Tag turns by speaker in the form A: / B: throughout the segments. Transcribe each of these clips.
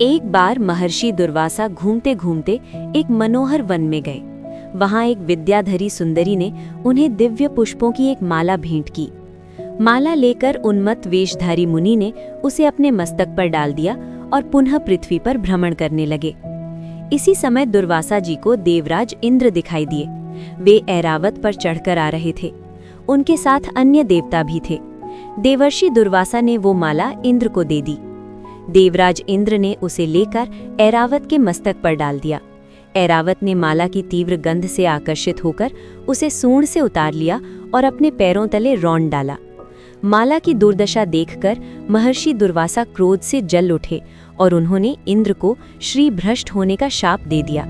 A: एक बार महर्षि दुर्वासा घूमते घूमते एक मनोहर वन में गए। वहां एक विद्याधरी सुंदरी ने उन्हें दिव्य पुष्पों की एक माला भेंट की। माला लेकर उन्मत्त वेशधारी मुनि ने उसे अपने मस्तक पर डाल दिया और पुनः पृथ्वी पर भ्रमण करने लगे। इसी समय दुर्वासा जी को देवराज इंद्र दिखाई दिए। वे ऐरावत पर चढ़कर आ रहे थे। उनके साथ अन्य देवता भी थे। देवर्षि दुर्वासा ने वो माला इंद्र को दे दी। देवराज इंद्र ने उसे लेकर ऐरावत के मस्तक पर डाल दिया। ऐरावत ने माला की तीव्र गंध से आकर्षित होकर उसे सूंड से उतार लिया और अपने पैरों तले रौंद डाला। माला की दुर्दशा देखकर महर्षि दुर्वासा क्रोध से जल उठे और उन्होंने इंद्र को श्री भ्रष्ट होने का शाप दे दिया।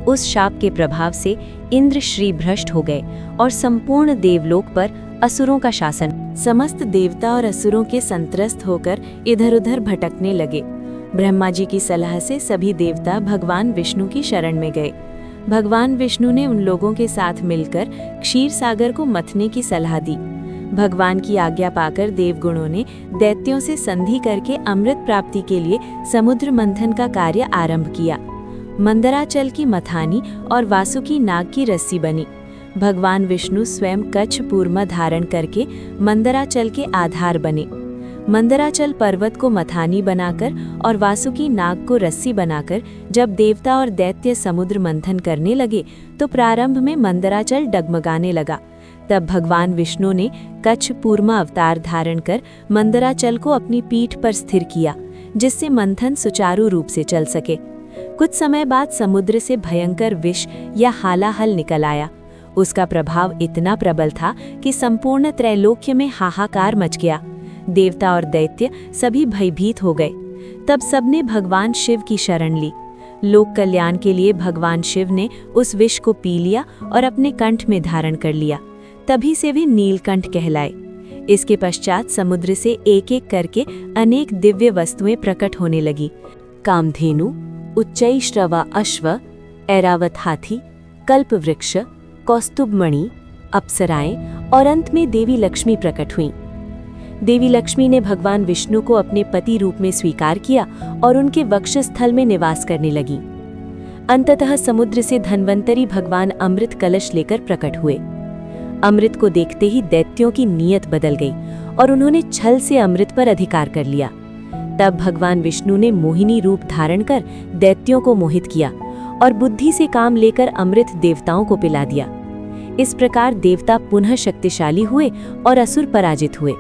A: उस शाप के प्रभाव से इंद्र श्री भ्रष्ट हो गए और संपूर्ण देवलोक पर असुरों का शासन। समस्त देवता और असुरों के संत्रस्त होकर इधर उधर भटकने लगे। ब्रह्मा जी की सलाह से सभी देवता भगवान विष्णु की शरण में गए। भगवान विष्णु ने उन लोगों के साथ मिलकर क्षीर सागर को मथने की सलाह दी। भगवान की आज्ञा पाकर देवगुणों ने दैत्यों से संधि करके अमृत प्राप्ति के लिए समुद्र मंथन का कार्य आरंभ किया। मंदराचल की मथानी और वासुकी नाग की रस्सी बनी। भगवान विष्णु स्वयं कच्छ पूर्मा धारण करके मंदराचल के आधार बने। मंदराचल पर्वत को मथानी बनाकर और वासुकी नाग को रस्सी बनाकर जब देवता और दैत्य समुद्र मंथन करने लगे तो प्रारंभ में मंदराचल डगमगाने लगा। तब भगवान विष्णु ने कच्छ पूर्मा अवतार धारण कर मंदराचल को अपनी पीठ पर स्थिर किया, जिससे मंथन सुचारू रूप से चल सके। कुछ समय बाद समुद्र से भयंकर विष या हालाहल निकल आया। उसका प्रभाव इतना प्रबल था कि संपूर्ण त्रैलोक्य में हाहाकार मच गया। देवता और दैत्य सभी भयभीत हो गए। तब सबने भगवान शिव की शरण ली। लोक कल्याण के लिए भगवान शिव ने उस विष को पी लिया और अपने कंठ में धारण कर लिया। तभी से वे नीलकंठ कहलाए। इसके पश्चात समुद्र से एक एक करके अनेक दिव्य वस्तुएं प्रकट होने लगी। कामधेनु, उच्चैश्रवा अश्व, ऐरावत हाथी, कल्प वृक्ष, कौस्तुभमणि, अप्सराएं और अंत में देवी लक्ष्मी प्रकट हुईं। देवी लक्ष्मी ने भगवान विष्णु को अपने पति रूप में स्वीकार किया और उनके वक्षस्थल में निवास करने लगी। अंततः समुद्र से धन्वंतरी भगवान अमृत कलश लेकर प्रकट हुए। अमृत को देखते ही दैत्यों की नीयत बदल गई और उन्होंने छल से अमृत पर अधिकार कर लिया। तब भगवान विष्णु ने मोहिनी रूप धारण कर दैत्यों को मोहित किया और बुद्धि से काम लेकर अमृत देवताओं को पिला दिया। इस प्रकार देवता पुनः शक्तिशाली हुए और असुर पराजित हुए।